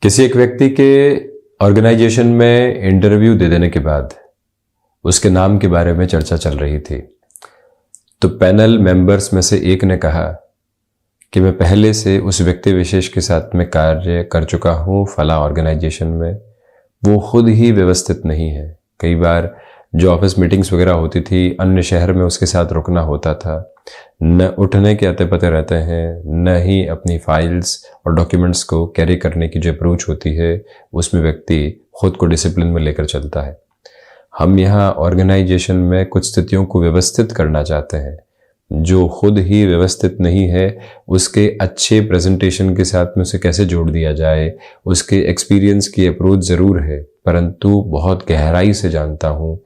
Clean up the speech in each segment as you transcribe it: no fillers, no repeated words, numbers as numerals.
किसी एक व्यक्ति के ऑर्गेनाइजेशन में इंटरव्यू दे देने के बाद उसके नाम के बारे में चर्चा चल रही थी, तो पैनल मेंबर्स में से एक ने कहा कि मैं पहले से उस व्यक्ति विशेष के साथ में कार्य कर चुका हूँ फला ऑर्गेनाइजेशन में, वो खुद ही व्यवस्थित नहीं है। कई बार जो ऑफिस मीटिंग्स वगैरह होती थी, अन्य शहर में उसके साथ रुकना होता था, न उठने के अते पते रहते हैं, न ही अपनी फाइल्स और डॉक्यूमेंट्स को कैरी करने की जो अप्रोच होती है उसमें व्यक्ति खुद को डिसिप्लिन में लेकर चलता है। हम यहाँ ऑर्गेनाइजेशन में कुछ स्थितियों को व्यवस्थित करना चाहते हैं। जो खुद ही व्यवस्थित नहीं है उसके अच्छे प्रेजेंटेशन के साथ में उसे कैसे जोड़ दिया जाए, उसके एक्सपीरियंस की अप्रोच ज़रूर है, परंतु बहुत गहराई से जानता हूँ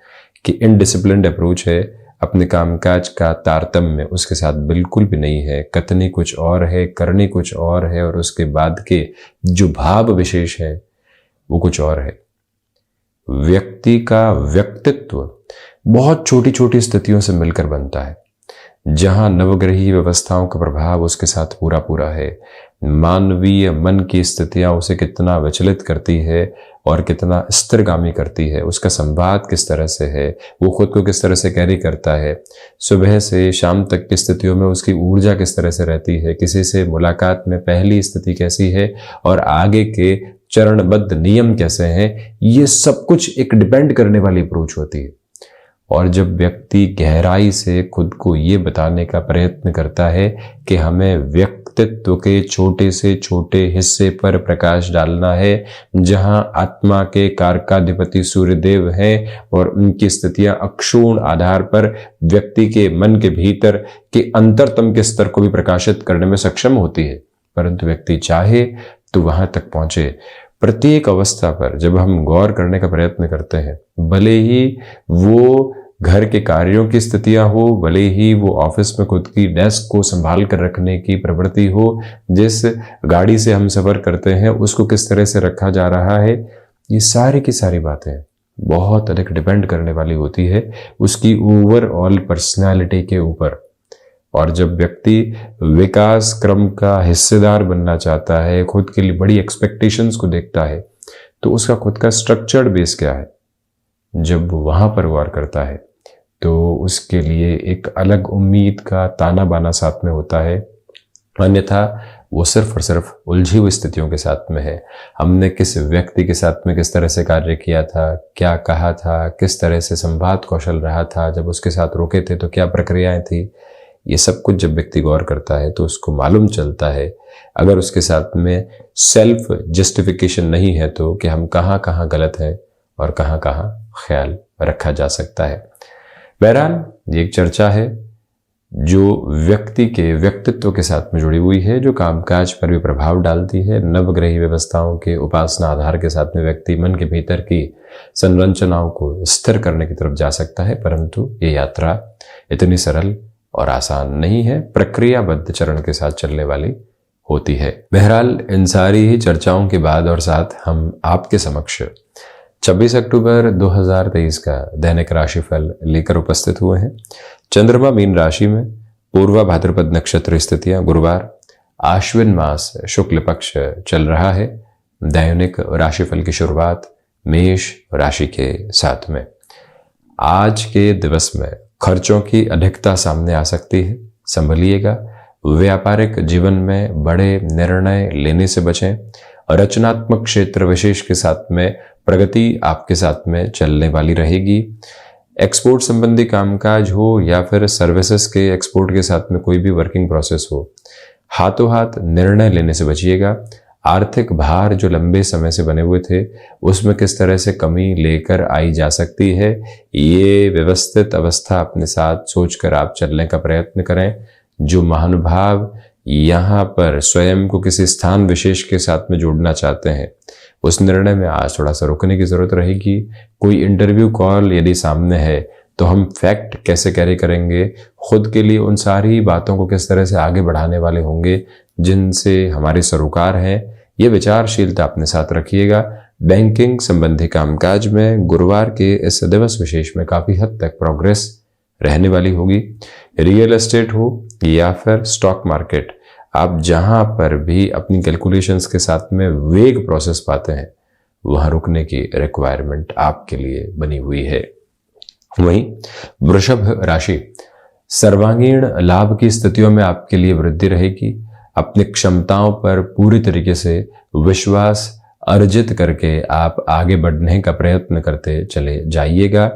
कि इनडिसिप्लिन्ड अप्रोच है, अपने कामकाज का तारतम्य उसके साथ बिल्कुल भी नहीं है। कथनी कुछ और है, करनी कुछ और है, और उसके बाद के जो भाव विशेष है वो कुछ और है। व्यक्ति का व्यक्तित्व बहुत छोटी छोटी स्थितियों से मिलकर बनता है, जहां नवग्रही व्यवस्थाओं का प्रभाव उसके साथ पूरा पूरा है। मानवीय मन की स्थितियां उसे कितना विचलित करती है और कितना स्थिरगामी करती है, उसका संवाद किस तरह से है, वो खुद को किस तरह से कैरी करता है, सुबह से शाम तक की स्थितियों में उसकी ऊर्जा किस तरह से रहती है, किसी से मुलाकात में पहली स्थिति कैसी है और आगे के चरणबद्ध नियम कैसे हैं, ये सब कुछ एक डिपेंड करने वाली अप्रोच होती है। और जब व्यक्ति गहराई से खुद को ये बताने का प्रयत्न करता है कि हमें व्यक्तित्व के छोटे से छोटे हिस्से पर प्रकाश डालना है, जहां आत्मा के कारकाधिपति सूर्यदेव हैं और उनकी स्थितियां अक्षुण्ण आधार पर व्यक्ति के मन के भीतर के अंतरतम के स्तर को भी प्रकाशित करने में सक्षम होती है, परंतु व्यक्ति चाहे तो वहां तक पहुंचे। प्रत्येक अवस्था पर जब हम गौर करने का प्रयत्न करते हैं, भले ही वो घर के कार्यों की स्थितियां हो, भले ही वो ऑफिस में खुद की डेस्क को संभाल कर रखने की प्रवृत्ति हो, जिस गाड़ी से हम सफर करते हैं उसको किस तरह से रखा जा रहा है, ये सारी की सारी बातें बहुत अधिक डिपेंड करने वाली होती है उसकी ओवरऑल पर्सनैलिटी के ऊपर। और जब व्यक्ति विकास क्रम का हिस्सेदार बनना चाहता है, खुद के लिए बड़ी एक्सपेक्टेशंस को देखता है, तो उसका खुद का स्ट्रक्चर्ड बेस क्या है, जब वहां पर गौर करता है तो उसके लिए एक अलग उम्मीद का ताना बाना साथ में होता है। अन्यथा वो सिर्फ और सिर्फ उलझी हुई स्थितियों के साथ में है। हमने किस व्यक्ति के साथ में किस तरह से कार्य किया था, क्या कहा था, किस तरह से संवाद कौशल रहा था, जब उसके साथ रुके थे तो क्या प्रक्रियाएं थी, ये सब कुछ जब व्यक्ति गौर करता है तो उसको मालूम चलता है, अगर उसके साथ में सेल्फ जस्टिफिकेशन नहीं है तो कि हम कहाँ कहाँ गलत हैं और कहाँ कहाँ ख्याल रखा जा सकता है। बहरहाल ये एक चर्चा है जो व्यक्ति के व्यक्तित्व के साथ में जुड़ी हुई है, जो कामकाज पर भी प्रभाव डालती है। नवग्रही व्यवस्थाओं के उपासना आधार के साथ में व्यक्ति मन के भीतर की संरचनाओं को स्थिर करने की तरफ जा सकता है, परंतु ये यात्रा इतनी सरल और आसान नहीं है, प्रक्रियाबद्ध चरण के साथ चलने वाली होती है। बहरहाल इन सारी ही चर्चाओं के बाद और साथ हम आपके समक्ष 26 अक्टूबर 2023 का दैनिक राशिफल लेकर उपस्थित हुए हैं। चंद्रमा मीन राशि में, पूर्वा भाद्रपद नक्षत्र स्थितियां, गुरुवार, आश्विन मास शुक्ल पक्ष चल रहा है। दैनिक राशिफल की शुरुआत मेष राशि के साथ में। आज के दिवस में खर्चों की अधिकता सामने आ सकती है, संभलिएगा। व्यापारिक जीवन में बड़े निर्णय लेने से बचें। रचनात्मक क्षेत्र विशेष के साथ में प्रगति आपके साथ में चलने वाली रहेगी। एक्सपोर्ट संबंधी कामकाज हो या फिर सर्विसेज के एक्सपोर्ट के साथ में कोई भी वर्किंग प्रोसेस हो, हाथों हाथ निर्णय लेने से बचिएगा। आर्थिक भार जो लंबे समय से बने हुए थे उसमें किस तरह से कमी लेकर आई जा सकती है, ये व्यवस्थित अवस्था अपने साथ सोचकर आप चलने का प्रयत्न करें। जो महानुभाव यहाँ पर स्वयं को किसी स्थान विशेष के साथ में जोड़ना चाहते हैं, उस निर्णय में आज थोड़ा सा रुकने की जरूरत रहेगी। कोई इंटरव्यू कॉल यदि सामने है तो हम फैक्ट कैसे कैरी करेंगे, खुद के लिए उन सारी बातों को किस तरह से आगे बढ़ाने वाले होंगे जिनसे हमारे सरोकार हैं, ये विचारशीलता अपने साथ रखिएगा। बैंकिंग संबंधी कामकाज में गुरुवार के इस दिवस विशेष में काफी हद तक प्रोग्रेस रहने वाली होगी। रियल एस्टेट हो या फिर स्टॉक मार्केट, आप जहां पर भी अपनी कैलकुलेशंस के साथ में वेग प्रोसेस पाते हैं, वहां रुकने की रिक्वायरमेंट आपके लिए बनी हुई है। वहीं वृषभ राशि, सर्वांगीण लाभ की स्थितियों में आपके लिए वृद्धि रहेगी। अपनी क्षमताओं पर पूरी तरीके से विश्वास अर्जित करके आप आगे बढ़ने का प्रयत्न करते चले जाइएगा।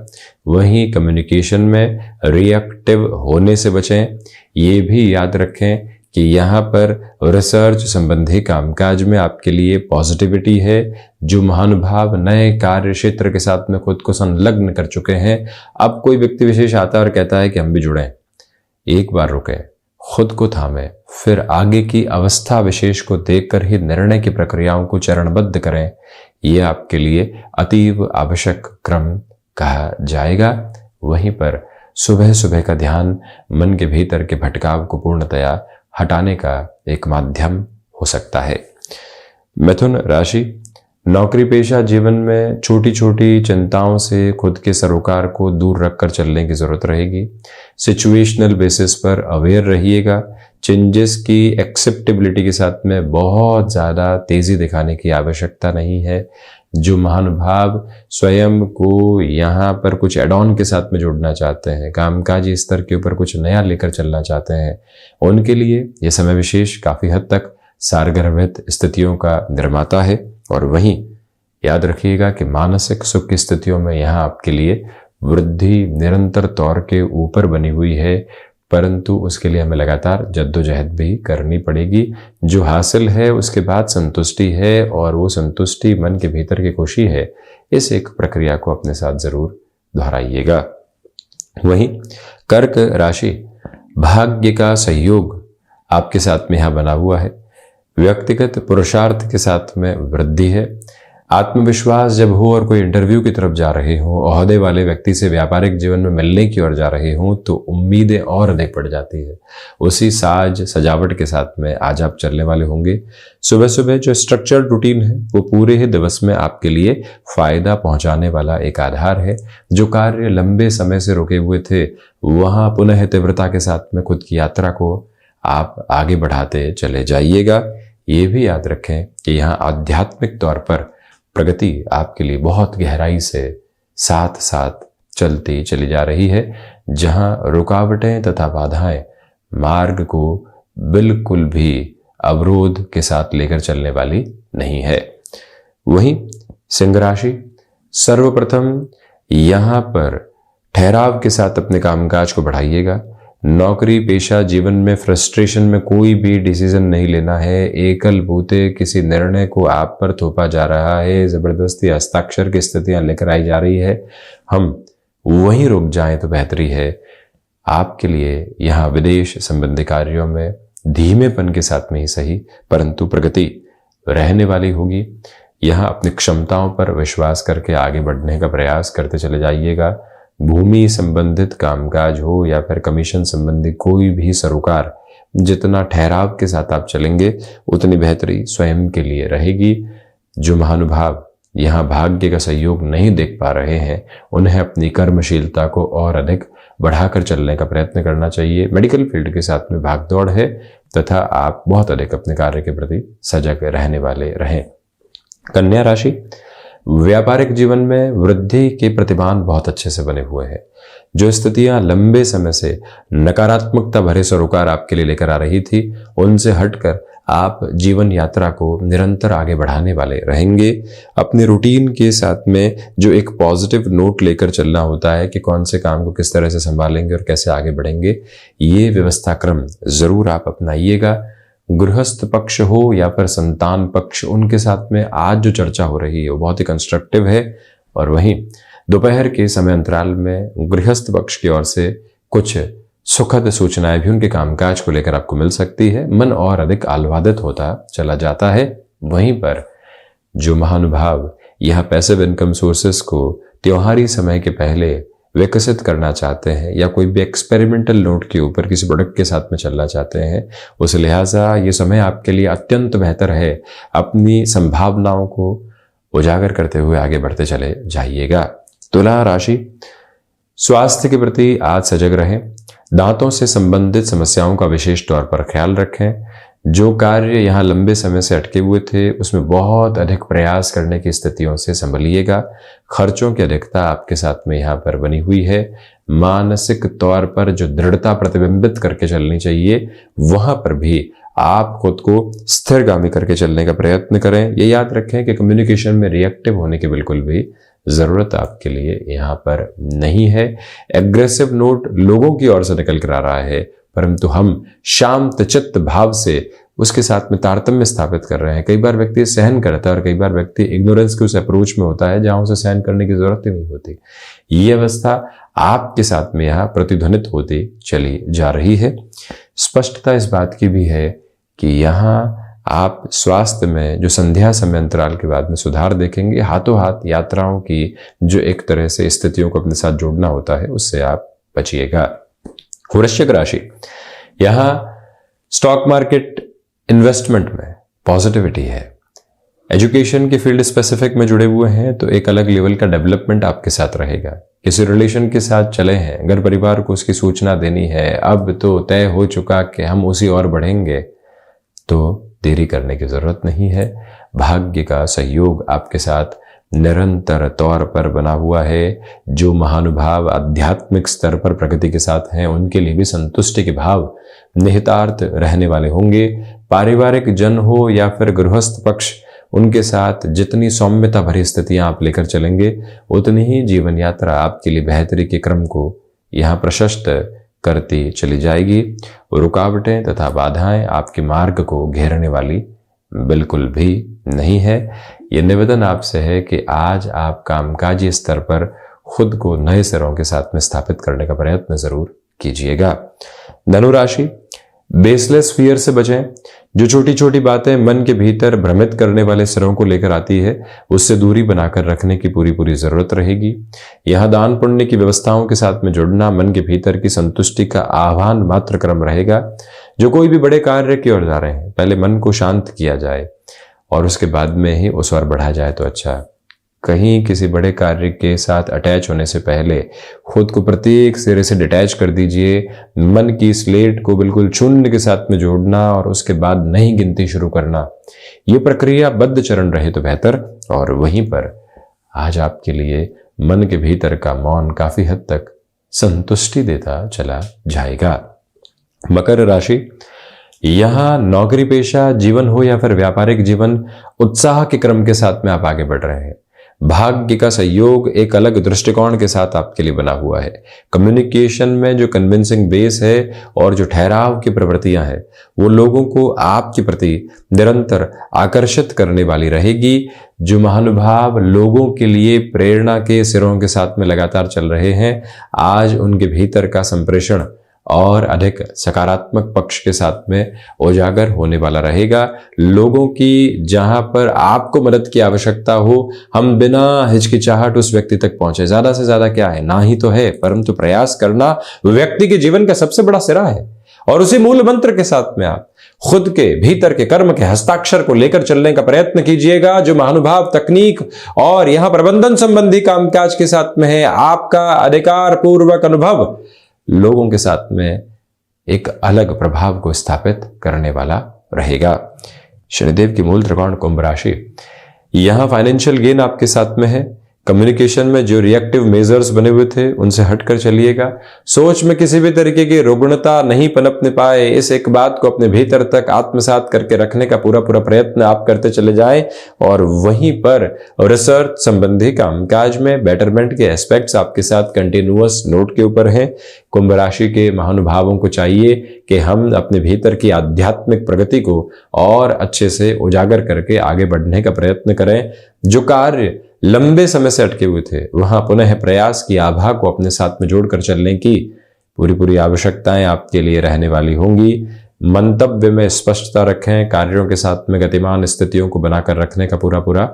वहीं कम्युनिकेशन में रिएक्टिव होने से बचें। ये भी याद रखें कि यहाँ पर रिसर्च संबंधी कामकाज में आपके लिए पॉजिटिविटी है। जो महानुभाव नए कार्य क्षेत्र के साथ में खुद को संलग्न कर चुके हैं, अब कोई व्यक्ति विशेष आता है और कहता है कि हम भी जुड़ें, एक बार रुकें, खुद को थामें, फिर आगे की अवस्था विशेष को देखकर ही निर्णय की प्रक्रियाओं को चरणबद्ध करें। यह आपके लिए अतीव आवश्यक क्रम कहा जाएगा। वहीं पर सुबह सुबह का ध्यान मन के भीतर के भटकाव को पूर्णतया हटाने का एक माध्यम हो सकता है। मिथुन राशि, नौकरी पेशा जीवन में छोटी छोटी चिंताओं से खुद के सरोकार को दूर रखकर चलने की जरूरत रहेगी। सिचुएशनल बेसिस पर अवेयर रहिएगा। चेंजेस की एक्सेप्टेबिलिटी के साथ में बहुत ज़्यादा तेज़ी दिखाने की आवश्यकता नहीं है। जो महानुभाव स्वयं को यहाँ पर कुछ एड ऑन के साथ में जोड़ना चाहते हैं, कामकाजी स्तर के ऊपर कुछ नया लेकर चलना चाहते हैं, उनके लिए यह समय विशेष काफ़ी हद तक सारगर्भित स्थितियों का निर्माता है। और वहीं याद रखिएगा कि मानसिक सुख की स्थितियों में यहाँ आपके लिए वृद्धि निरंतर तौर के ऊपर बनी हुई है, परंतु उसके लिए हमें लगातार जद्दोजहद भी करनी पड़ेगी। जो हासिल है उसके बाद संतुष्टि है, और वो संतुष्टि मन के भीतर की खुशी है। इस एक प्रक्रिया को अपने साथ जरूर दोहराइएगा। वहीं कर्क राशि, भाग्य का सहयोग आपके साथ में यहाँ बना हुआ है। व्यक्तिगत पुरुषार्थ के साथ में वृद्धि है। आत्मविश्वास जब हो और कोई इंटरव्यू की तरफ जा रहे हों, ओहदे वाले व्यक्ति से व्यापारिक जीवन में मिलने की ओर जा रहे हों, तो उम्मीदें और अधिक बढ़ जाती है। उसी साज सजावट के साथ में आज आप चलने वाले होंगे। सुबह सुबह जो स्ट्रक्चर्ड रूटीन है वो पूरे ही दिवस में आपके लिए फायदा पहुंचाने वाला एक आधार है। जो कार्य लंबे समय से रुके हुए थे, वहां पुनः तीव्रता के साथ में खुद की यात्रा को आप आगे बढ़ाते चले जाइएगा। ये भी याद रखें कि यहाँ आध्यात्मिक तौर पर प्रगति आपके लिए बहुत गहराई से साथ साथ चलती चली जा रही है, जहां रुकावटें तथा बाधाएं मार्ग को बिल्कुल भी अवरोध के साथ लेकर चलने वाली नहीं है। वहीं सिंह राशि, सर्वप्रथम यहां पर ठहराव के साथ अपने कामकाज को बढ़ाइएगा। नौकरी पेशा जीवन में फ्रस्ट्रेशन में कोई भी डिसीजन नहीं लेना है। एकल बूते किसी निर्णय को आप पर थोपा जा रहा है, जबरदस्ती हस्ताक्षर की स्थितियां लेकर आई जा रही है, हम वहीं रुक जाएं तो बेहतरी है। आपके लिए यहाँ विदेश संबंधी कार्यों में धीमेपन के साथ में ही सही, परंतु प्रगति रहने वाली होगी। यहाँ अपनी क्षमताओं पर विश्वास करके आगे बढ़ने का प्रयास करते चले जाइएगा। भूमि संबंधित कामकाज हो या फिर कमीशन संबंधी कोई भी सरोकार, जितना ठहराव के साथ आप चलेंगे उतनी बेहतरी स्वयं के लिए रहेगी। जो महानुभाव यहाँ भाग्य का सहयोग नहीं देख पा रहे हैं, उन्हें अपनी कर्मशीलता को और अधिक बढ़ाकर चलने का प्रयत्न करना चाहिए। मेडिकल फील्ड के साथ में भागदौड़ है तथा आप बहुत अधिक अपने कार्य के प्रति सजग रहने वाले रहें। कन्या राशि, व्यापारिक जीवन में वृद्धि के प्रतिमान बहुत अच्छे से बने हुए हैं। जो स्थितियां लंबे समय से नकारात्मकता भरे सरोकार आपके लिए लेकर आ रही थी, उनसे हटकर आप जीवन यात्रा को निरंतर आगे बढ़ाने वाले रहेंगे। अपने रूटीन के साथ में जो एक पॉजिटिव नोट लेकर चलना होता है कि कौन से काम को किस तरह से संभालेंगे और कैसे आगे बढ़ेंगे, ये व्यवस्था क्रम जरूर आप अपनाइएगा। गृहस्थ पक्ष हो या फिर संतान पक्ष, उनके साथ में आज जो चर्चा हो रही है वो बहुत ही कंस्ट्रक्टिव है। और वहीं दोपहर के समय अंतराल में गृहस्थ पक्ष की ओर से कुछ सुखद सूचनाएं भी उनके कामकाज को लेकर आपको मिल सकती है। मन और अधिक आह्लादित होता चला जाता है। वहीं पर जो महानुभाव यहाँ पैसिव इनकम सोर्सेस को त्योहारी समय के पहले विकसित करना चाहते हैं या कोई भी एक्सपेरिमेंटल नोट के ऊपर किसी प्रोडक्ट के साथ में चलना चाहते हैं, उस लिहाजा ये समय आपके लिए अत्यंत बेहतर है। अपनी संभावनाओं को उजागर करते हुए आगे बढ़ते चले जाइएगा। तुला राशि, स्वास्थ्य के प्रति आज सजग रहें। दांतों से संबंधित समस्याओं का विशेष तौर पर ख्याल रखें। जो कार्य यहाँ लंबे समय से अटके हुए थे उसमें बहुत अधिक प्रयास करने की स्थितियों से संभलिएगा। खर्चों की अधिकता आपके साथ में यहाँ पर बनी हुई है। मानसिक तौर पर जो दृढ़ता प्रतिबिंबित करके चलनी चाहिए वहां पर भी आप खुद को स्थिरगामी करके चलने का प्रयत्न करें। ये याद रखें कि कम्युनिकेशन में रिएक्टिव होने की बिल्कुल भी जरूरत आपके लिए यहाँ पर नहीं है। एग्रेसिव नोट लोगों की ओर से निकल कर आ रहा है, परंतु हम शांत चित्त भाव से उसके साथ में तारतम्य स्थापित कर रहे हैं। कई बार व्यक्ति सहन करता है और कई बार व्यक्ति इग्नोरेंस के उस अप्रोच में होता है जहां उसे सहन करने की जरूरत ही नहीं होती। ये अवस्था आपके साथ में यहाँ प्रतिध्वनित होती चली जा रही है। स्पष्टता इस बात की भी है कि यहाँ आप स्वास्थ्य में जो संध्या समय अंतराल के बाद में सुधार देखेंगे। हाथों हाथ यात्राओं की जो एक तरह से स्थितियों को अपने साथ जोड़ना होता है उससे आप बचिएगा। वृश्चिक राशि, यहाँ स्टॉक मार्केट इन्वेस्टमेंट में पॉजिटिविटी है। एजुकेशन के फील्ड स्पेसिफिक में जुड़े हुए हैं तो एक अलग लेवल का डेवलपमेंट आपके साथ रहेगा। किसी रिलेशन के साथ चले हैं, घर परिवार को उसकी सूचना देनी है, अब तो तय हो चुका कि हम उसी और बढ़ेंगे, तो देरी करने की जरूरत नहीं है। भाग्य का सहयोग आपके साथ निरंतर तौर पर बना हुआ है। जो महानुभाव आध्यात्मिक स्तर पर प्रगति के साथ हैं उनके लिए भी संतुष्टि के भाव निहितार्थ रहने वाले होंगे। पारिवारिक जन हो या फिर गृहस्थ पक्ष, उनके साथ जितनी सौम्यता भरी स्थितियां आप लेकर चलेंगे उतनी ही जीवन यात्रा आपके लिए बेहतरी के क्रम को यहाँ प्रशस्त करती चली जाएगी। रुकावटें तथा बाधाएं आपके मार्ग को घेरने वाली बिल्कुल भी नहीं है। यह निवेदन आपसे है कि आज आप कामकाजी स्तर पर खुद को नए सिरों के साथ में स्थापित करने का प्रयत्न जरूर कीजिएगा। धनु राशि, बेसलेस फियर से बचें। जो छोटी छोटी बातें मन के भीतर भ्रमित करने वाले सिरों को लेकर आती है उससे दूरी बनाकर रखने की पूरी जरूरत रहेगी। यहां दान पुण्य की व्यवस्थाओं के साथ में जुड़ना मन के भीतर की संतुष्टि का आह्वान मात्र क्रम रहेगा। जो कोई भी बड़े कार्य की ओर जा रहे हैं पहले मन को शांत किया जाए और उसके बाद में ही उस ओर बढ़ा जाए तो अच्छा। कहीं किसी बड़े कार्य के साथ अटैच होने से पहले खुद को प्रत्येक सिरे से डिटैच कर दीजिए। मन की स्लेट को बिल्कुल शून्य के साथ में जोड़ना और उसके बाद नई गिनती शुरू करना, ये प्रक्रिया बद्ध चरण रहे तो बेहतर। और वहीं पर आज आपके लिए मन के भीतर का मौन काफी हद तक संतुष्टि देता चला जाएगा। मकर राशि, यहां नौकरी पेशा जीवन हो या फिर व्यापारिक जीवन, उत्साह के क्रम के साथ में आप आगे बढ़ रहे हैं। भाग्य का सहयोग एक अलग दृष्टिकोण के साथ आपके लिए बना हुआ है। कम्युनिकेशन में जो कन्विंसिंग बेस है और जो ठहराव की प्रवृत्तियां हैं वो लोगों को आपके प्रति निरंतर आकर्षित करने वाली रहेगी। जो महानुभाव लोगों के लिए प्रेरणा के सिरों के साथ में लगातार चल रहे हैं, आज उनके भीतर का संप्रेषण और अधिक सकारात्मक पक्ष के साथ में उजागर होने वाला रहेगा। लोगों की जहां पर आपको मदद की आवश्यकता हो हम बिना हिचकिचाहट उस व्यक्ति तक पहुंचे। ज्यादा से ज्यादा क्या है, ना ही तो है, परंतु प्रयास करना व्यक्ति के जीवन का सबसे बड़ा सिरा है। और उसी मूल मंत्र के साथ में आप खुद के भीतर के कर्म के हस्ताक्षर को लेकर चलने का प्रयत्न कीजिएगा। जो महानुभाव तकनीक और यहां प्रबंधन संबंधी कामकाज के साथ में है, आपका अधिकार पूर्वक अनुभव लोगों के साथ में एक अलग प्रभाव को स्थापित करने वाला रहेगा। शनिदेव की मूल त्रिकोण कुंभ राशि, यहां फाइनेंशियल गेन आपके साथ में है। कम्युनिकेशन में जो रिएक्टिव मेजर्स बने हुए थे उनसे हटकर चलिएगा। सोच में किसी भी तरीके की रुग्णता नहीं पनपने पाए, इस एक बात को अपने भीतर तक आत्मसात करके रखने का पूरा प्रयत्न आप करते चले जाएं। और वहीं पर रिसर्च संबंधी कामकाज में बेटरमेंट के एस्पेक्ट्स आपके साथ कंटिन्यूअस नोट के ऊपर हैं। कुंभ राशि के महानुभावों को चाहिए कि हम अपने भीतर की आध्यात्मिक प्रगति को और अच्छे से उजागर करके आगे बढ़ने का प्रयत्न करें। जो कार्य लंबे समय से अटके हुए थे वहां पुनः प्रयास की आभा को अपने साथ में जोड़कर चलने की पूरी आवश्यकताएं आपके लिए रहने वाली होंगी। मंतव्य में स्पष्टता रखें। कार्यों के साथ में गतिमान स्थितियों को बनाकर रखने का पूरा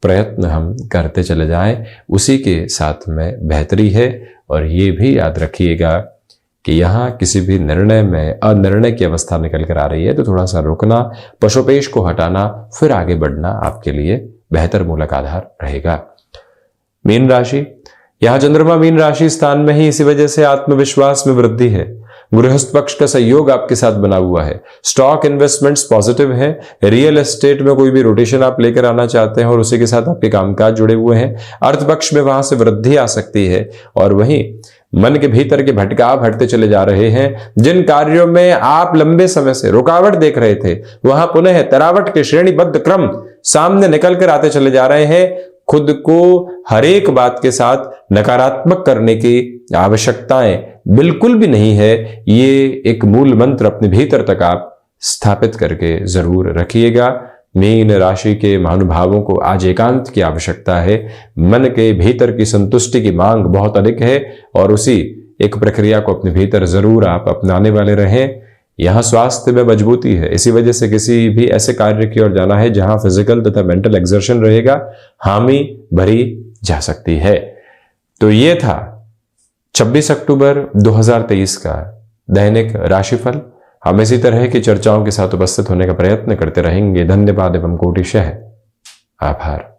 प्रयत्न हम करते चले जाएं, उसी के साथ में बेहतरी है। और ये भी याद रखिएगा कि यहाँ किसी भी निर्णय में अनिर्णय की अवस्था निकल कर आ रही है तो थोड़ा सा रुकना, पशुपेश को हटाना, फिर आगे बढ़ना आपके लिए बेहतर मूलक आधार रहेगा। मीन राशि, यहां चंद्रमा मीन राशि स्थान में ही, इसी वजह से आत्मविश्वास में वृद्धि है। गृहस्थ पक्ष का सहयोग आपके साथ बना हुआ है। स्टॉक इन्वेस्टमेंट्स पॉजिटिव हैं। रियल एस्टेट में कोई भी रोटेशन आप लेकर आना चाहते हैं और उसी के साथ आपके कामकाज जुड़े हुए हैं। अर्थ पक्ष में वहां से वृद्धि आ सकती है। और वहीं मन के भीतर के भटकाव हटते चले जा रहे हैं। जिन कार्यों में आप लंबे समय से रुकावट देख रहे थे, वहां पुनः तरावट के श्रेणीबद्ध क्रम सामने निकल कर आते चले जा रहे हैं। खुद को हर एक बात के साथ नकारात्मक करने की आवश्यकताएं बिल्कुल भी नहीं है। ये एक मूल मंत्र अपने भीतर तक आप स्थापित करके जरूर रखिएगा। मीन राशि के महानुभावों को आज एकांत की आवश्यकता है। मन के भीतर की संतुष्टि की मांग बहुत अधिक है और उसी एक प्रक्रिया को अपने भीतर जरूर आप अपनाने वाले रहें। यहां स्वास्थ्य में मजबूती है, इसी वजह से किसी भी ऐसे कार्य की ओर जाना है जहां फिजिकल तथा मेंटल एक्सर्शन रहेगा, हामी भरी जा सकती है। तो ये था 26 अक्टूबर 2023 का दैनिक राशिफल। हम इसी तरह की चर्चाओं के साथ उपस्थित होने का प्रयत्न करते रहेंगे। धन्यवाद एवं कोटिशः आभार।